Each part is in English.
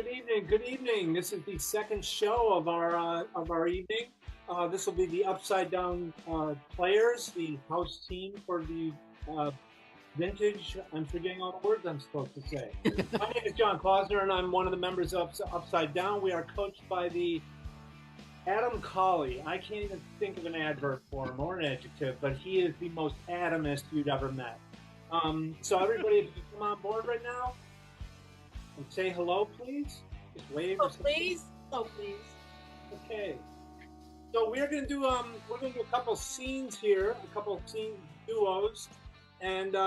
Good evening. Good evening. This is the second show of our evening. This will be the Upside Down players, the house team for the uh, vintage. I'm forgetting all the words I'm supposed to say. My name is John Klausner, and I'm one of the members of Upside Down. We are coached by the Adam Colley. I can't even think of an adverb for him or an adjective, but he is the most Adamist you'd ever met. So everybody, if you come on board right now and say hello, please. Just wave or Oh, something. please. Oh, please. Okay. So we're gonna do a couple scenes here, a couple scene duos, and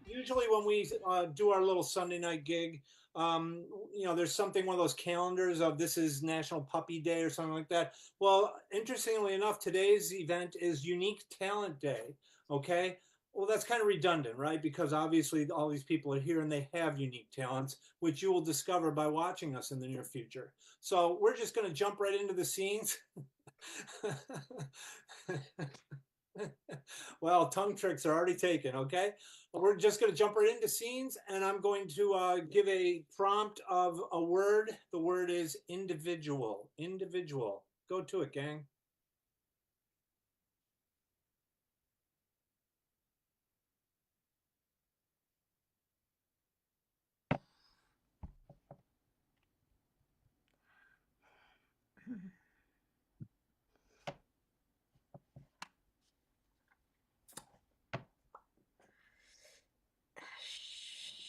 usually when we do our little Sunday night gig, there's something, one of those calendars of this is National Puppy Day or something like that. Well, interestingly enough, today's event is Unique Talent Day. Okay. Well, that's kind of redundant, right? Because obviously all these people are here and they have unique talents, which you will discover by watching us in the near future. So we're just going to jump right into the scenes. Well, tongue tricks are already taken, okay? We're just going to jump right into scenes, and I'm going to give a prompt of a word. The word is individual. Individual. Go to it, gang.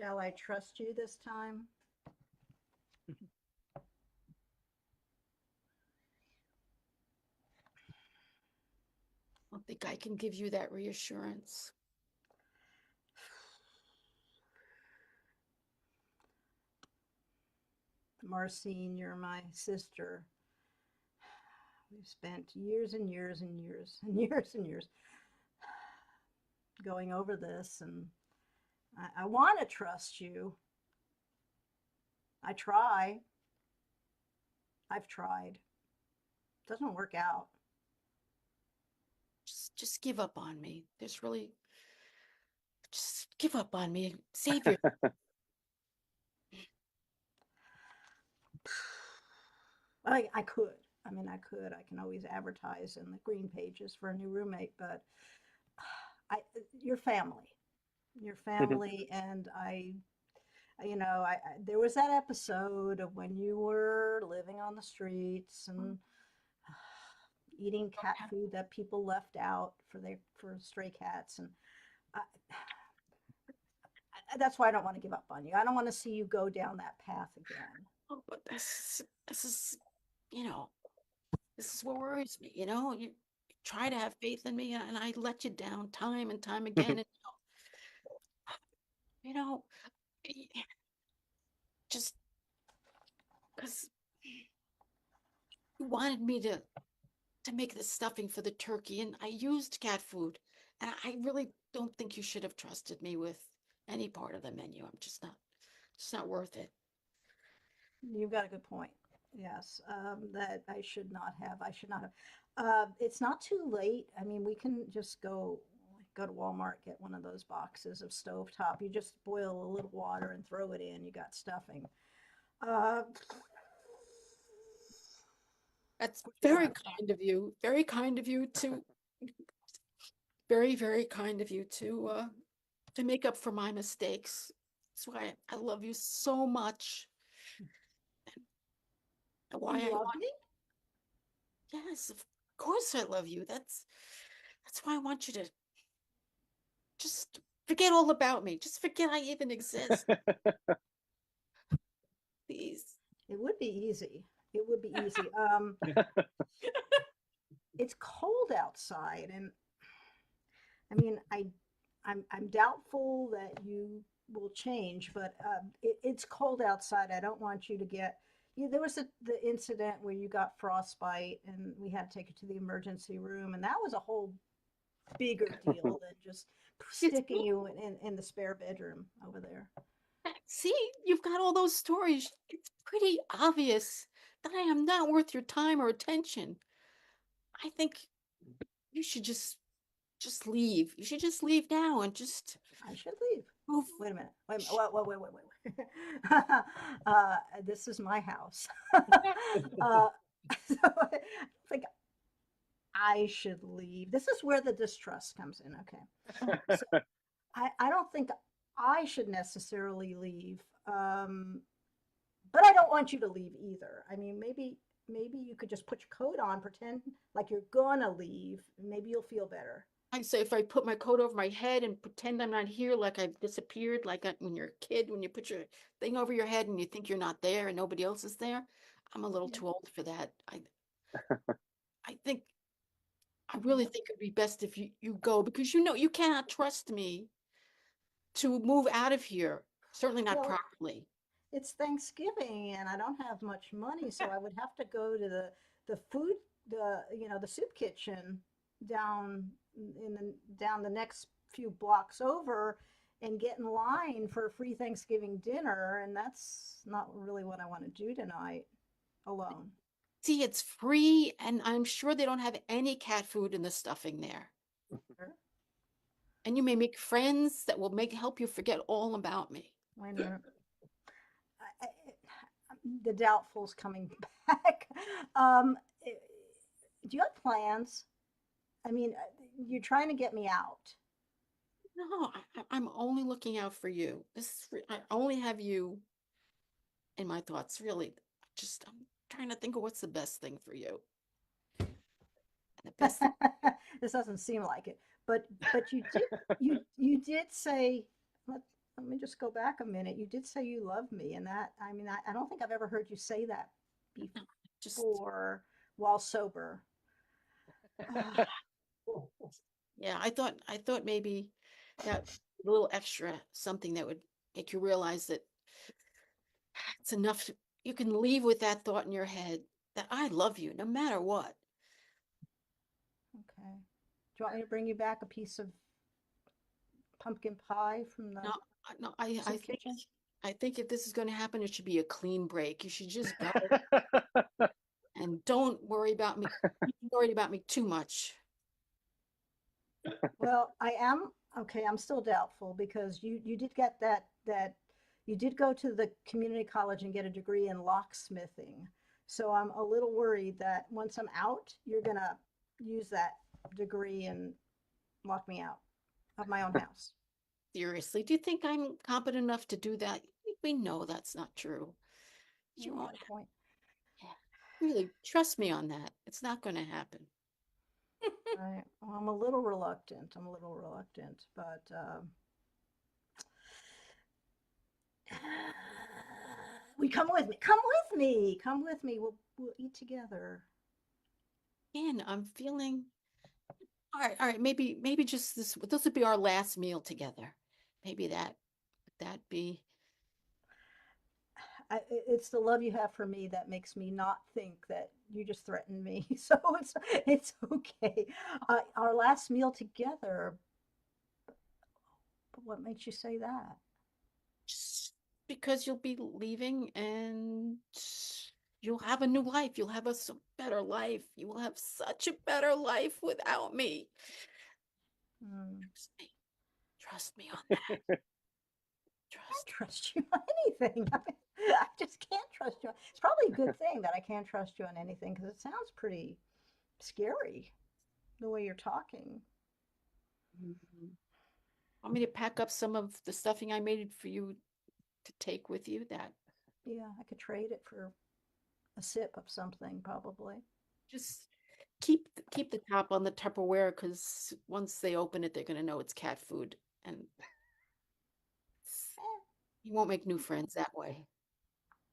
Shall I trust you this time? I don't think I can give you that reassurance. Marcine, you're my sister. We've spent years and years and years and years and years going over this, and I want to trust you. I try. I've tried. It doesn't work out. Just give up on me. Just give up on me. Save your. I could. I mean, I could. I can always advertise in the green pages for a new roommate, but I, your family, and there was that episode of when you were living on the streets and eating cat food that people left out for stray cats, and I, that's why I don't want to give up on you. I don't want to see you go down that path again. Oh, but this is, you know, this is what worries me. You try to have faith in me, and I let you down time and time again. And you know, just because you wanted me to make the stuffing for the turkey, and I used cat food, and I really don't think you should have trusted me with any part of the menu. I'm just not worth it. You've got a good point. Yes, that I should not have. I should not have. It's not too late. I mean, we can just go to Walmart, get one of those boxes of stovetop. You just boil a little water and throw it in. You got stuffing. Uh, That's very kind of you. Very kind of you to very, very kind of you to make up for my mistakes. That's why I love you so much. And why you I love want me? yes, of course I love you. That's why I want you to just forget all about me. Just forget I even exist. Please. It would be easy. It would be easy. It's cold outside, and I mean, I'm doubtful that you will change, but it's cold outside. I don't want you to get. There was the incident where you got frostbite, and we had to take you to the emergency room, and that was a whole bigger deal than just sticking you in the spare bedroom over there. See, you've got all those stories. It's pretty obvious that I am not worth your time or attention. I think you should just leave. You should just leave now and just I should leave. Move. Wait a minute. Wait. This is my house. So I think I should leave. This is where the distrust comes in. Okay. So I don't think I should necessarily leave. But I don't want you to leave either. I mean, maybe you could just put your coat on, pretend like you're gonna leave. Maybe you'll feel better. I say if I put my coat over my head and pretend I'm not here, like I've disappeared, like when you're a kid, when you put your thing over your head and you think you're not there and nobody else is there. I'm a little Yeah. too old for that. I think I really think it'd be best if you go because you know you cannot trust me to move out of here. Certainly not Well, properly. it's Thanksgiving and I don't have much money, so I would have to go to the food the soup kitchen down down the next few blocks over and get in line for a free Thanksgiving dinner, and that's not really what I want to do tonight alone. See, it's free, and I'm sure they don't have any cat food in the stuffing there. Sure. And you may make friends that will help you forget all about me. Wait a minute. I, the doubtful's coming back. Um, eh, do you have plans? I mean, you're trying to get me out. No, I'm only looking out for you. I only have you in my thoughts, really. I'm trying to think of what's the best thing for you. And the best thing, This doesn't seem like it, but you did say. Let me just go back a minute. You did say you love me, and that I mean I don't think I've ever heard you say that just before while sober. Ah, yeah, I thought maybe that a little extra something that would make you realize that it's enough you can leave with that thought in your head that I love you no matter what. okay. Do you want me to bring you back a piece of pumpkin pie from the No, no, I soup think kitchen? I think if this is going to happen, it should be a clean break. You should just go and don't worry about me. You're worried about me too much. Well, I am okay. I'm still doubtful because you did get that you did go to the community college and get a degree in locksmithing. So I'm a little worried that once I'm out, you're gonna use that degree and lock me out of my own house. Seriously, do you think I'm competent enough to do that? We know that's not true. You You got won't. a point. Yeah, really, trust me on that. It's not going to happen. Right. Well, I'm a little reluctant. I'm a little reluctant, but we come with me. Come with me. Come with me. We'll eat together. And I'm feeling all right. Maybe just this would be our last meal together. Maybe that be It's the love you have for me that makes me not think that you just threatened me. So it's okay. Our last meal together. But what makes you say that? just because you'll be leaving and you'll have a new life. You'll have better life. You will have such a better life without me. Hmm. Trust me. Trust me on that. I can't Trust. trust you on anything. I just can't trust you. It's probably a good thing that I can't trust you on anything because it sounds pretty scary the way you're talking. Mhm. Want me to pack up some of the stuffing I made for you to take with you? That Yeah, I could trade it for a sip of something, probably. just keep the top on the Tupperware because once they open it, they're gonna know it's cat food, and Eh, you won't make new friends that way.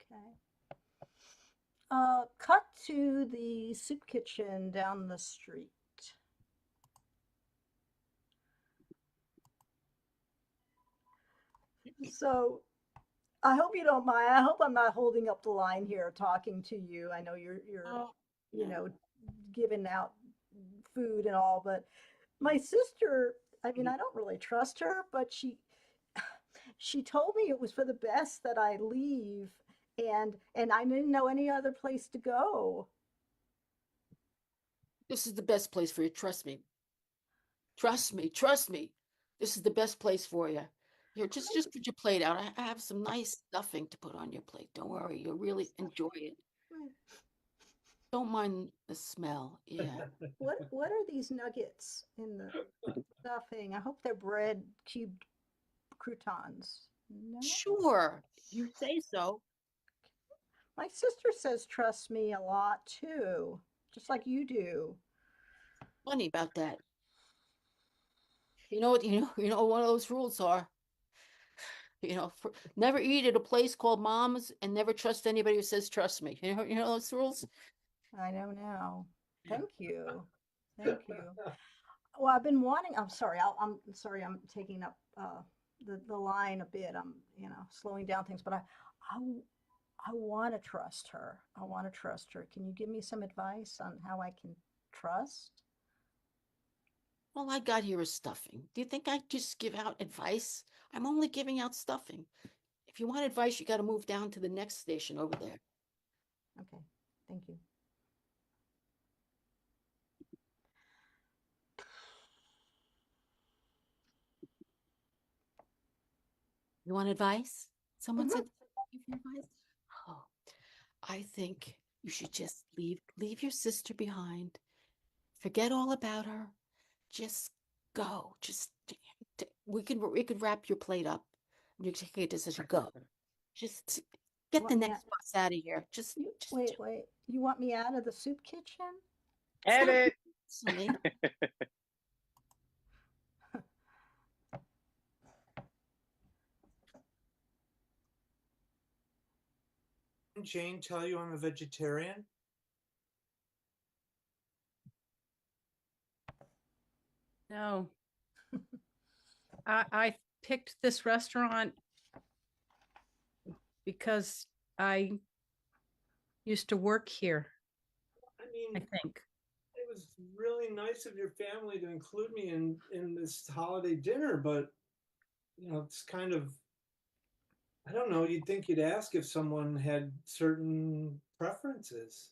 okay. Cut to the soup kitchen down the street. So I hope you don't mind. I hope I'm not holding up the line here talking to you. I know you're Oh, you no. know giving out food and all, but my sister, I mean, I don't really trust her, but she told me it was for the best that I leave, and I didn't know any other place to go. This is the best place for you. Trust me. Trust me. Trust me. This is the best place for you. Here, just put your plate out. I have some nice stuffing to put on your plate. Don't worry, you'll really enjoy it. Don't mind the smell. Yeah. What are these nuggets in the stuffing? I hope they're bread cubed croutons. No? Sure, you say so. My sister says trust me a lot too, just like you do. Funny about that. You know what? You know one of those rules are. Never eat at a place called Mom's, and never trust anybody who says trust me. You know those rules. I know now. Yeah. Thank you. Thank you. Well, I've been wanting. I'm sorry. I'm sorry. I'm taking up the line a bit. I'm slowing down things, but I I want to trust her. I want to trust her. Can you give me some advice on how I can trust? All I got here is stuffing. Do you think I just give out advice? I'm only giving out stuffing. If you want advice, you got to move down to the next station over there. Okay. Thank you. You want advice? Someone Mhm. said give you advice. Oh, I think you should just leave your sister behind. Forget all about her. Just go. Just we could wrap your plate up. You can take a decision. Go. Just You get the want me out? next bus out of here. Just Wait, wait. You want me out of the soup kitchen? it's not Edit. silly. Didn't Jane tell you I'm a vegetarian? No, I picked this restaurant because I used to work here, I I mean, think. it was really nice of your family to include me in this holiday dinner, but it's kind of, I don't know, you'd think you'd ask if someone had certain preferences.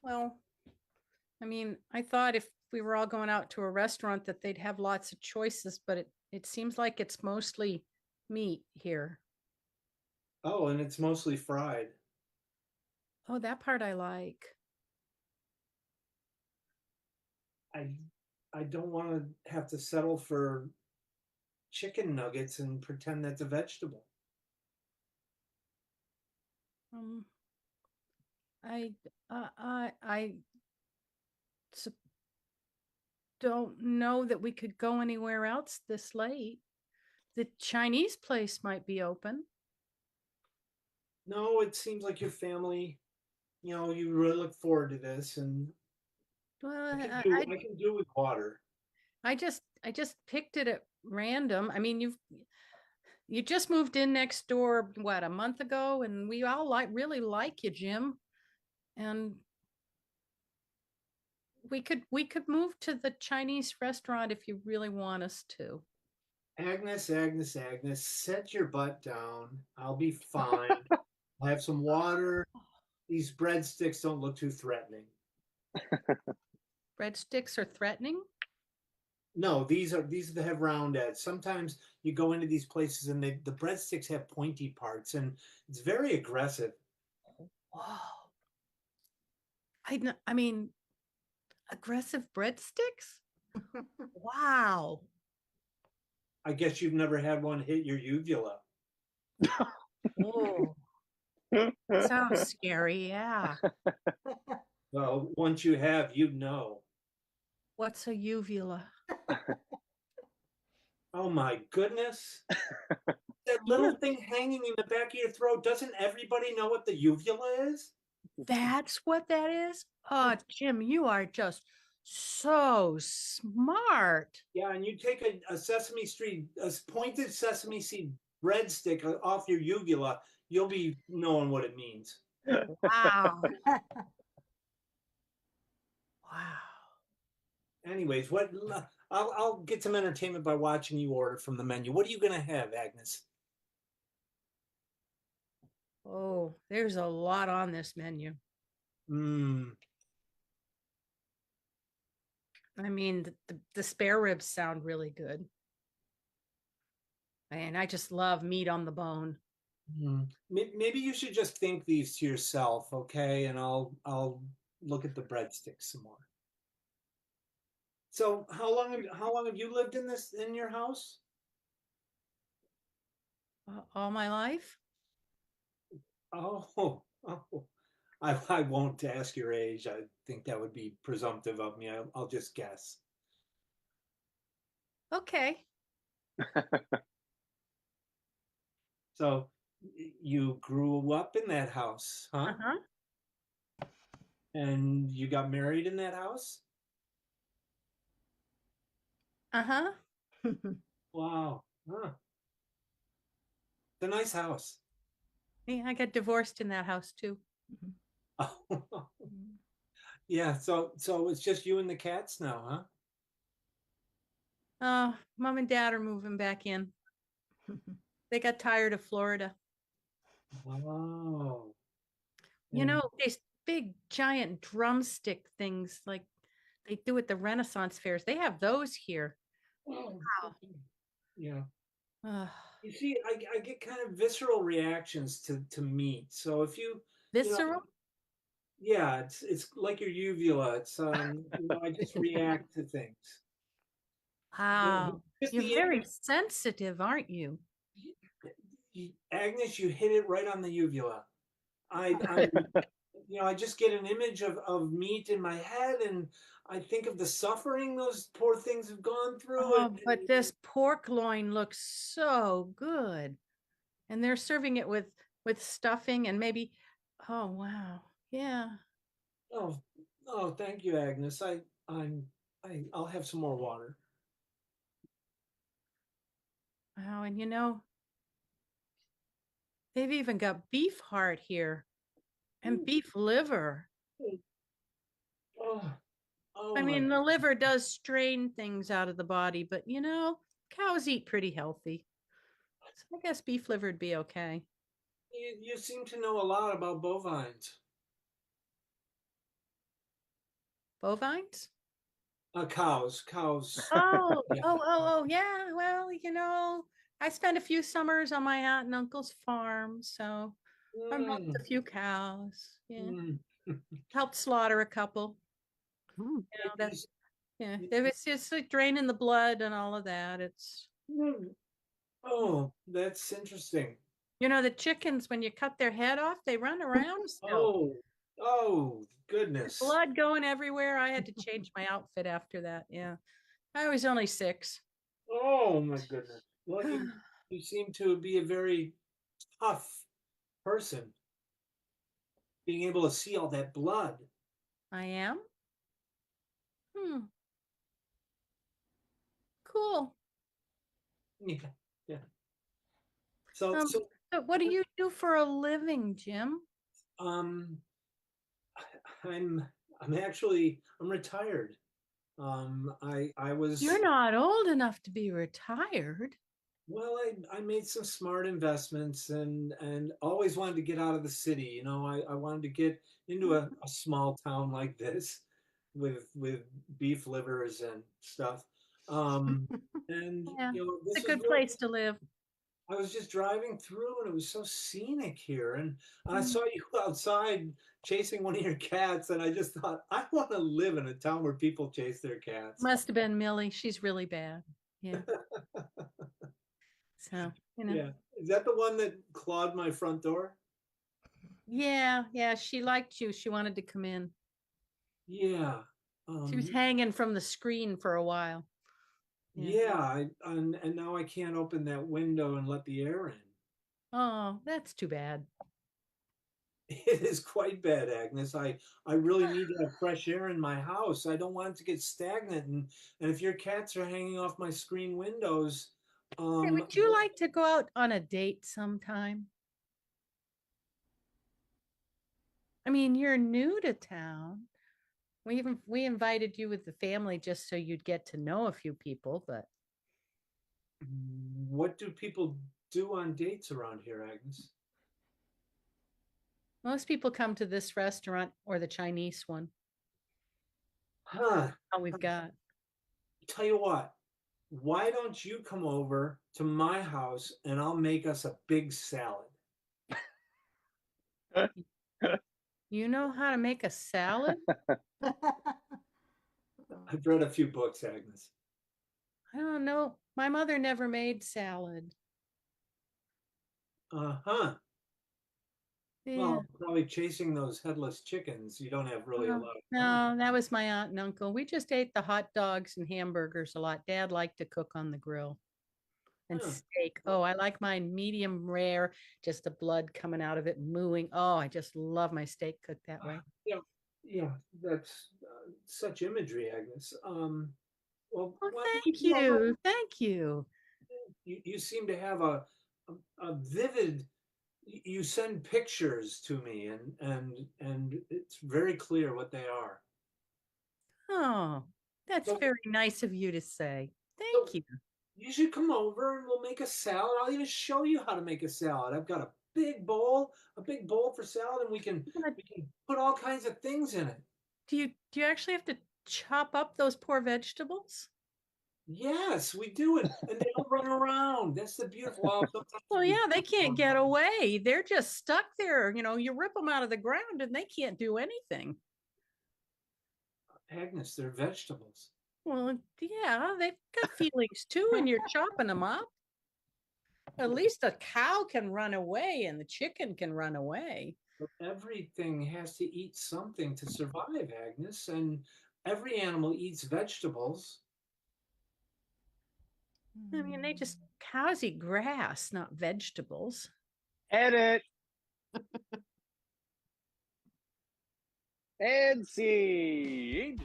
Well, I mean, I thought if we were all going out to a restaurant that they'd have lots of choices, but it seems like it's mostly meat here. Oh, and it's mostly fried. Oh, that part I like. I I don't want to have to settle for chicken nuggets and pretend that's a vegetable. Um, I I s- don't know that we could go anywhere else this late. The Chinese place might be open. No, it seems like your family, you really look forward to this, and Well, I can do with water. I just picked it at random. I mean, you just moved in next door what, a month ago, and we all really like you, Jim. And we could move to the Chinese restaurant if you really want us to. Agnes, set your butt down. I'll be fine. I'll have some water. These breadsticks don't look too threatening. Breadsticks are threatening. No, these that have round ends. Sometimes you go into these places and the breadsticks have pointy parts, and it's very aggressive. Whoa. I mean, aggressive breadsticks? Wow. I guess you've never had one hit your uvula. Whoa. Sounds scary. Yeah. Well, once you have, you'd know. What's a uvula? Oh my goodness. That little thing hanging in the back of your throat, doesn't everybody know what the uvula is? That's what that is? Oh, Jim, you are just so smart. Yeah, and you take a pointed sesame seed breadstick off your uvula, you'll be knowing what it means. Wow. Wow. Anyways, I'll get some entertainment by watching you order from the menu. What are you gonna have, Agnes? Oh, there's a lot on this menu. Mmm. I mean, the spare ribs sound really good. And I just love meat on the bone. Maybe you should just think these to yourself, okay? And I'll look at the breadsticks some more. So how long have you lived in your house? All my life. Oh, oh. I won't ask your age. I think that would be presumptive of me. I'll just guess. Okay. So you grew up in that house, huh? Uh-huh. And you got married in that house? Uh-huh. Wow. Huh. It's a nice house. Yeah, I got divorced in that house too. Yeah, so it's just you and the cats now, huh? Oh, mom and dad are moving back in. They got tired of Florida. Wow. You And know, these big giant drumstick things like they do at the Renaissance fairs. They have those here. oh, Wow. yeah. Ugh. You see, I get kind of visceral reactions to meat. So if you know, Visceral? yeah, it's like your uvula. I just react to things. Wow. Just You're the very image, sensitive, aren't you? Agnes, you hit it right on the uvula. I just get an image of meat in my head, and I think of the suffering those poor things have gone through, Oh, but this pork loin looks so good. And they're serving it with stuffing and maybe, oh wow. Yeah. oh, oh, thank you, Agnes. I'll have some more water. Wow. And you know, they've even got beef heart here and beef liver. Oh, oh I my! mean, the liver does strain things out of the body, but you know, cows eat pretty healthy. So I guess beef liver would be okay. You seem to know a lot about bovines. Bovines? Cows. Oh, Yeah. yeah. Well, you know, I spent a few summers on my aunt and uncle's farm, so I milked Mm, a few cows. Yeah. mm. Helped slaughter a couple. Mm. You know, You that s- yeah, you- if it's just like draining the blood and all of that, it's mm. Oh, that's interesting. you know, the chickens when you cut their head off, they run around still. Oh, oh, goodness. Blood going everywhere. I had to change my outfit after that. Yeah. I was only 6. Oh my goodness. Well, you seem to be a very tough person, being able to see all that blood. I am? Hmm. Cool. Yeah, yeah. So, Um, so, but what do you do for a living, Jim? um, I'm, I'm retired. I was, You're not old enough to be retired. well, I made some smart investments and always wanted to get out of the city. I wanted to get into a small town like this with beef livers and stuff. Um, and Yeah. this It's a was good really, place to live. I was just driving through and it was so scenic here. And I Mm. saw you outside chasing one of your cats, and I just thought, I want to live in a town where people chase their cats. Must have been Millie. She's really bad. Yeah. So, you know. Yeah. Is that the one that clawed my front door? Yeah, yeah, she liked you. She wanted to come in. Yeah. She was Um, hanging from the screen for a while. Yeah. yeah. And now I can't open that window and let the air in. Oh, that's too bad. It is quite bad, Agnes. I really need to have fresh air in my house. I don't want it to get stagnant. And if your cats are hanging off my screen windows, Hey, um, would you like to go out on a date sometime? I mean, you're new to town. We invited you with the family just so you'd get to know a few people, but what do people do on dates around here, Agnes? most people come to this restaurant or the Chinese one. Huh. All we've got. Tell you what. why don't you come over to my house and I'll make us a big salad? You know how to make a salad? I've read a few books, Agnes. I don't know. My mother never made salad. Uh-huh. Yeah. Well, probably chasing those headless chickens. You don't have really a lot of No, that was my aunt and uncle. We just ate the hot dogs and hamburgers a lot. Dad liked to cook on the grill. And Huh. steak. Oh, I like mine medium rare, just the blood coming out of it, mooing. Oh, I just love my steak cooked that way. Yeah, that's such imagery, Agnes. Well, Oh, why don't thank come over? you. Thank you. You seem to have a vivid. You send pictures to me, and it's very clear what they are. Oh, that's So, very nice of you to say. so Thank you. you should come over and we'll make a salad. I'll even show you how to make a salad. I've got a big bowl for salad, and But we can put all kinds of things in it. do you actually have to chop up those poor vegetables? Yes, we do it, and they don't run around. That's the beautiful. Well, sometimes Well, we yeah, they do can't run get around. away. They're just stuck there. You rip them out of the ground and they can't do anything. Agnes, they're vegetables. Well, yeah, they've got feelings too, and you're chopping them up. At least a cow can run away and the chicken can run away. But everything has to eat something to survive, Agnes, and every animal eats vegetables. I mean, cows eat grass, not vegetables. Edit and scene.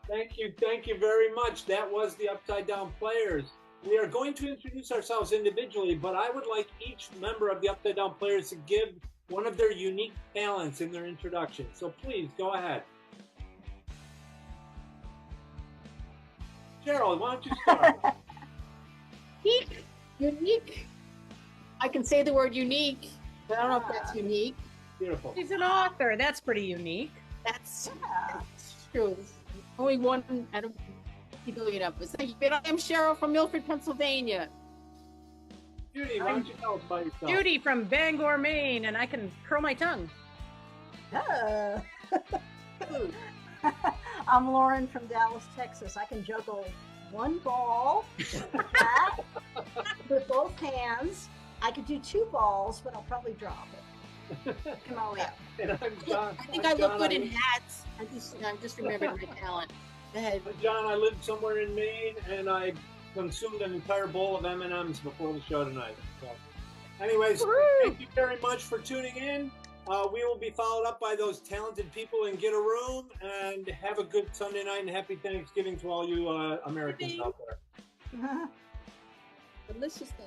Thank you very much. That was the Upside Down Players. We are going to introduce ourselves individually, but I would like each member of the Upside Down Players to give one of their unique talents in their introduction. So please go ahead. Cheryl, why don't you start? Unique. I can say the word unique, but I don't know if that's unique. Beautiful. She's an author. That's pretty unique. That's Yeah. true. There's only one out of 50 billion of us. But I'm Cheryl from Milford, Pennsylvania. Judy, why don't you tell us about yourself? Judy from Bangor, Maine, and I can curl my tongue. I'm Lauren from Dallas, Texas. I can juggle one ball bat with both hands. I could do two balls, but I'll probably drop it. Come on, yeah. And I'm John. I think I'm I look John. good in hats. I'm just remembering my talent. Go ahead. I'm John, I lived somewhere in Maine, and I consumed an entire bowl of M&Ms before the show tonight. So, anyways, thank you very much for tuning in. We will be followed up by those talented people in Get a Room, and have a good Sunday night, and happy Thanksgiving to all you Americans out there. Delicious thing.